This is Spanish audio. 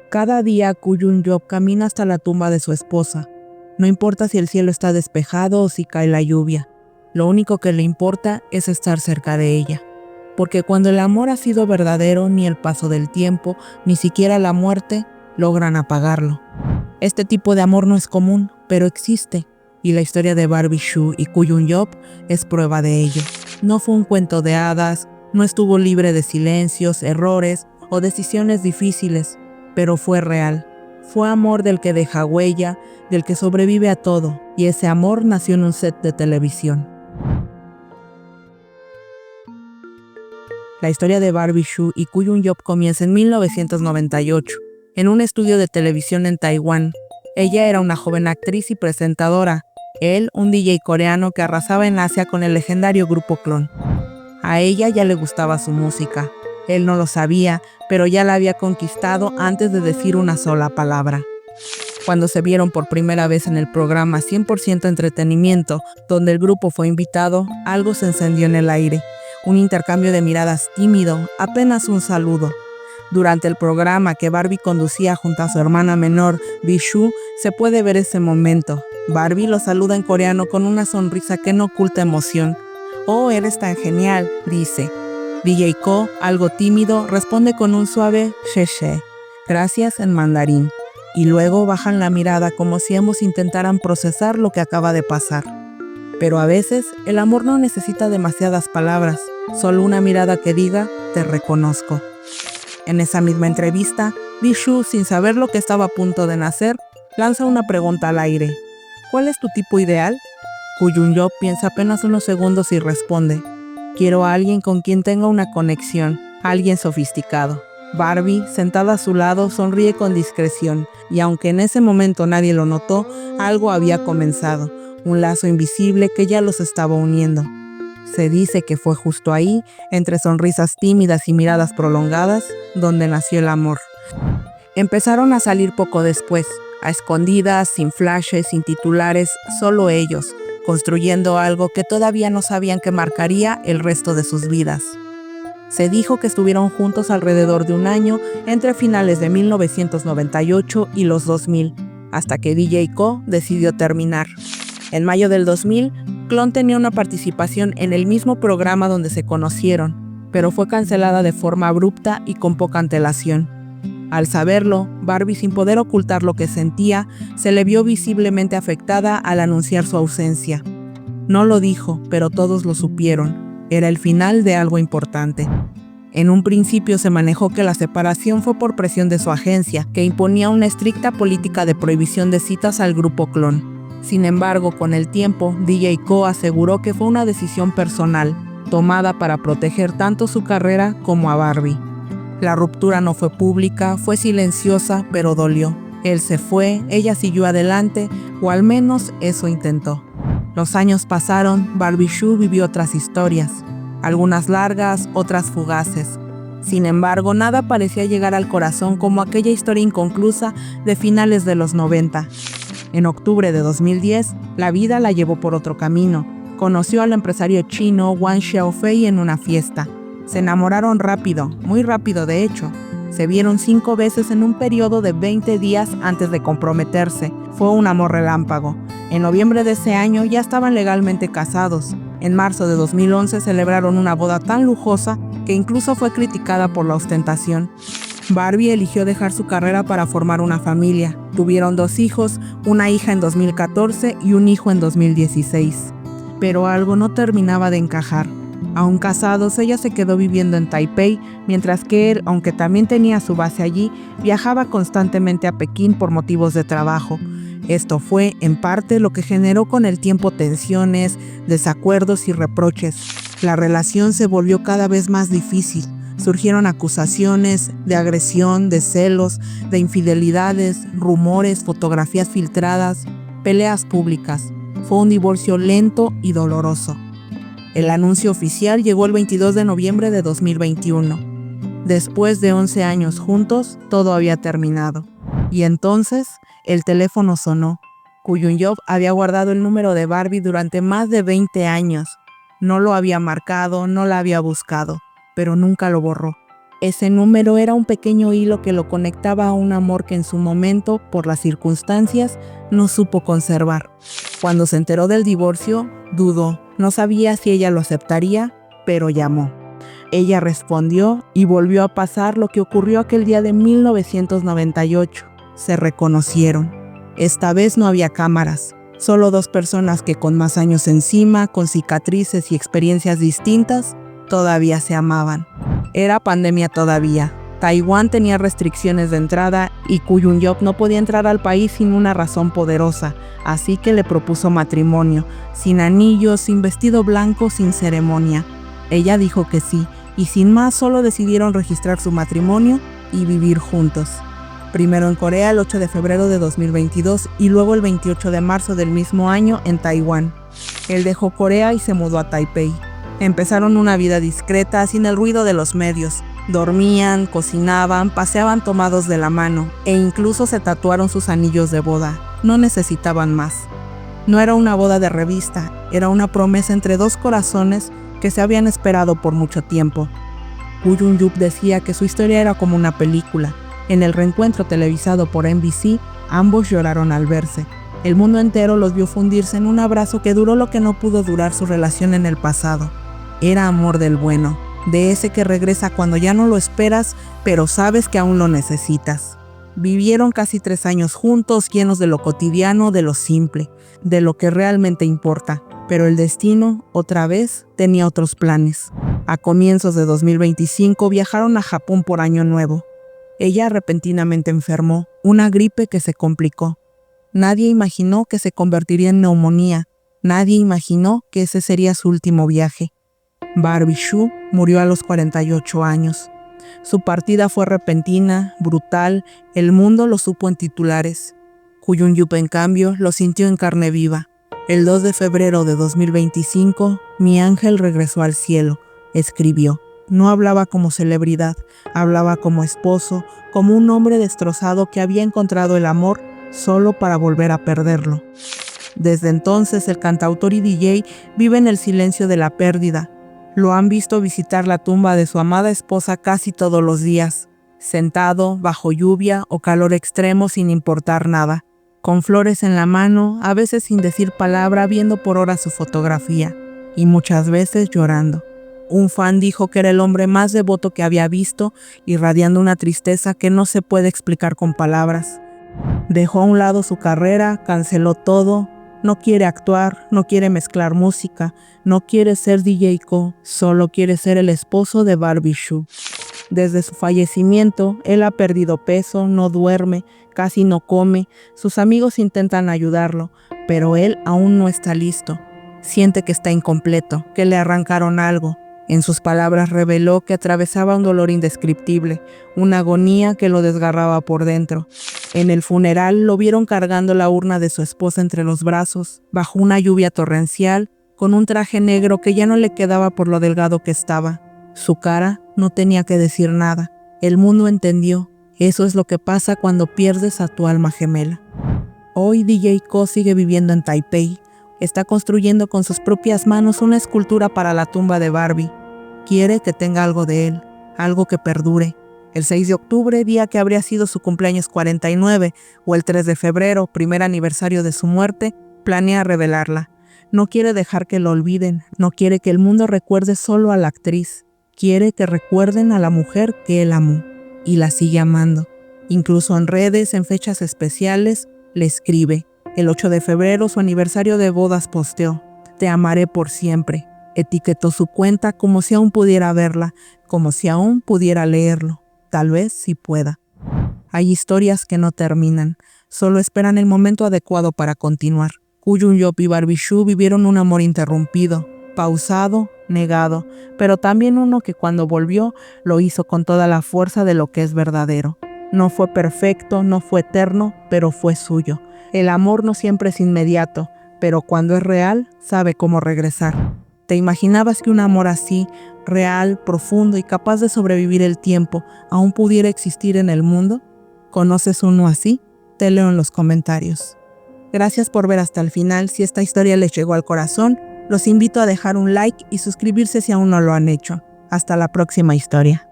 Cada día Kuyun-Job camina hasta la tumba de su esposa. No importa si el cielo está despejado o si cae la lluvia. Lo único que le importa es estar cerca de ella. Porque cuando el amor ha sido verdadero, ni el paso del tiempo, ni siquiera la muerte, logran apagarlo. Este tipo de amor no es común, pero existe. Y la historia de Barbie Hsu y Kuyun-Job es prueba de ello. No fue un cuento de hadas, no estuvo libre de silencios, errores o decisiones difíciles, pero fue real. Fue amor del que deja huella, del que sobrevive a todo, y ese amor nació en un set de televisión. La historia de Barbie Hsu y Kuyun-Job comienza en 1998, en un estudio de televisión en Taiwán. Ella era una joven actriz y presentadora, él un DJ coreano que arrasaba en Asia con el legendario grupo Clon. A ella ya le gustaba su música. Él no lo sabía, pero ya la había conquistado antes de decir una sola palabra. Cuando se vieron por primera vez en el programa 100% Entretenimiento, donde el grupo fue invitado, algo se encendió en el aire. Un intercambio de miradas tímido, apenas un saludo. Durante el programa que Barbie conducía junto a su hermana menor, Bishu, se puede ver ese momento. Barbie lo saluda en coreano con una sonrisa que no oculta emoción. «Oh, eres tan genial», dice. DJ Ko, algo tímido, responde con un suave «She-she», gracias en mandarín. Y luego bajan la mirada como si ambos intentaran procesar lo que acaba de pasar. Pero a veces, el amor no necesita demasiadas palabras, solo una mirada que diga «te reconozco». En esa misma entrevista, Bishu, sin saber lo que estaba a punto de nacer, lanza una pregunta al aire. ¿Cuál es tu tipo ideal? Kuyun-Job piensa apenas unos segundos y responde. Quiero a alguien con quien tenga una conexión, alguien sofisticado. Barbie, sentada a su lado, sonríe con discreción, y aunque en ese momento nadie lo notó, algo había comenzado, un lazo invisible que ya los estaba uniendo. Se dice que fue justo ahí, entre sonrisas tímidas y miradas prolongadas, donde nació el amor. Empezaron a salir poco después, a escondidas, sin flashes, sin titulares, solo ellos, construyendo algo que todavía no sabían que marcaría el resto de sus vidas. Se dijo que estuvieron juntos alrededor de un año, entre finales de 1998 y los 2000, hasta que DJ Ko decidió terminar. En mayo del 2000, Clon tenía una participación en el mismo programa donde se conocieron, pero fue cancelada de forma abrupta y con poca antelación. Al saberlo, Barbie, sin poder ocultar lo que sentía, se le vio visiblemente afectada al anunciar su ausencia. No lo dijo, pero todos lo supieron. Era el final de algo importante. En un principio se manejó que la separación fue por presión de su agencia, que imponía una estricta política de prohibición de citas al grupo Clon. Sin embargo, con el tiempo, DJ Ko aseguró que fue una decisión personal, tomada para proteger tanto su carrera como a Barbie. La ruptura no fue pública, fue silenciosa, pero dolió. Él se fue, ella siguió adelante, o al menos eso intentó. Los años pasaron, Barbie Hsu vivió otras historias, algunas largas, otras fugaces. Sin embargo, nada parecía llegar al corazón como aquella historia inconclusa de finales de los 90. En octubre de 2010, la vida la llevó por otro camino. Conoció al empresario chino Wang Xiaofei en una fiesta. Se enamoraron rápido, muy rápido de hecho. Se vieron 5 veces en un periodo de 20 días antes de comprometerse. Fue un amor relámpago. En noviembre de ese año ya estaban legalmente casados. En marzo de 2011 celebraron una boda tan lujosa que incluso fue criticada por la ostentación. Barbie eligió dejar su carrera para formar una familia. Tuvieron 2 hijos, una hija en 2014 y un hijo en 2016. Pero algo no terminaba de encajar. Aún casados, ella se quedó viviendo en Taipei, mientras que él, aunque también tenía su base allí, viajaba constantemente a Pekín por motivos de trabajo. Esto fue, en parte, lo que generó con el tiempo tensiones, desacuerdos y reproches. La relación se volvió cada vez más difícil. Surgieron acusaciones de agresión, de celos, de infidelidades, rumores, fotografías filtradas, peleas públicas. Fue un divorcio lento y doloroso. El anuncio oficial llegó el 22 de noviembre de 2021. Después de 11 años juntos, todo había terminado. Y entonces, el teléfono sonó. Kuyun-Job había guardado el número de Barbie durante más de 20 años. No lo había marcado, no la había buscado, pero nunca lo borró. Ese número era un pequeño hilo que lo conectaba a un amor que en su momento, por las circunstancias, no supo conservar. Cuando se enteró del divorcio, dudó. No sabía si ella lo aceptaría, pero llamó. Ella respondió y volvió a pasar lo que ocurrió aquel día de 1998. Se reconocieron. Esta vez no había cámaras. Solo dos personas que con más años encima, con cicatrices y experiencias distintas, todavía se amaban. Era pandemia todavía. Taiwán tenía restricciones de entrada y Koo Jung-yeop no podía entrar al país sin una razón poderosa, así que le propuso matrimonio, sin anillos, sin vestido blanco, sin ceremonia. Ella dijo que sí, y sin más solo decidieron registrar su matrimonio y vivir juntos. Primero en Corea el 8 de febrero de 2022 y luego el 28 de marzo del mismo año en Taiwán. Él dejó Corea y se mudó a Taipei. Empezaron una vida discreta, sin el ruido de los medios. Dormían, cocinaban, paseaban tomados de la mano e incluso se tatuaron sus anillos de boda. No necesitaban más. No era una boda de revista, era una promesa entre dos corazones que se habían esperado por mucho tiempo. Koo Jung-yeop decía que su historia era como una película. En el reencuentro televisado por NBC, ambos lloraron al verse. El mundo entero los vio fundirse en un abrazo que duró lo que no pudo durar su relación en el pasado. Era amor del bueno, de ese que regresa cuando ya no lo esperas, pero sabes que aún lo necesitas. Vivieron casi 3 años juntos, llenos de lo cotidiano, de lo simple, de lo que realmente importa. Pero el destino, otra vez, tenía otros planes. A comienzos de 2025 viajaron a Japón por Año Nuevo. Ella repentinamente enfermó, una gripe que se complicó. Nadie imaginó que se convertiría en neumonía. Nadie imaginó que ese sería su último viaje. Barbie Hsu murió a los 48 años. Su partida fue repentina, brutal, el mundo lo supo en titulares. Koo Jung-yeop, en cambio, lo sintió en carne viva. El 2 de febrero de 2025, mi ángel regresó al cielo, escribió. No hablaba como celebridad, hablaba como esposo, como un hombre destrozado que había encontrado el amor solo para volver a perderlo. Desde entonces, el cantautor y DJ vive en el silencio de la pérdida. Lo han visto visitar la tumba de su amada esposa casi todos los días, sentado, bajo lluvia o calor extremo sin importar nada, con flores en la mano, a veces sin decir palabra, viendo por horas su fotografía, y muchas veces llorando. Un fan dijo que era el hombre más devoto que había visto, irradiando una tristeza que no se puede explicar con palabras. Dejó a un lado su carrera, canceló todo. No quiere actuar, no quiere mezclar música, no quiere ser DJ Koo, solo quiere ser el esposo de Barbie Hsu. Desde su fallecimiento, él ha perdido peso, no duerme, casi no come, sus amigos intentan ayudarlo, pero él aún no está listo. Siente que está incompleto, que le arrancaron algo. En sus palabras reveló que atravesaba un dolor indescriptible, una agonía que lo desgarraba por dentro. En el funeral lo vieron cargando la urna de su esposa entre los brazos, bajo una lluvia torrencial, con un traje negro que ya no le quedaba por lo delgado que estaba. Su cara no tenía que decir nada. El mundo entendió. Eso es lo que pasa cuando pierdes a tu alma gemela. Hoy DJ Koo sigue viviendo en Taipei. Está construyendo con sus propias manos una escultura para la tumba de Barbie. Quiere que tenga algo de él, algo que perdure. El 6 de octubre, día que habría sido su cumpleaños 49, o el 3 de febrero, primer aniversario de su muerte, planea revelarla. No quiere dejar que lo olviden, no quiere que el mundo recuerde solo a la actriz. Quiere que recuerden a la mujer que él amó, y la sigue amando. Incluso en redes, en fechas especiales, le escribe. El 8 de febrero, su aniversario de bodas, posteó: "Te amaré por siempre". Etiquetó su cuenta como si aún pudiera verla, como si aún pudiera leerlo. Tal vez sí pueda. Hay historias que no terminan, solo esperan el momento adecuado para continuar. Koo Jung-yeop y Barbie Hsu vivieron un amor interrumpido, pausado, negado, pero también uno que cuando volvió lo hizo con toda la fuerza de lo que es verdadero. No fue perfecto, no fue eterno, pero fue suyo. El amor no siempre es inmediato, pero cuando es real, sabe cómo regresar. ¿Te imaginabas que un amor así, real, profundo y capaz de sobrevivir el tiempo, aún pudiera existir en el mundo? ¿Conoces uno así? Te leo en los comentarios. Gracias por ver hasta el final. Si esta historia les llegó al corazón, los invito a dejar un like y suscribirse si aún no lo han hecho. Hasta la próxima historia.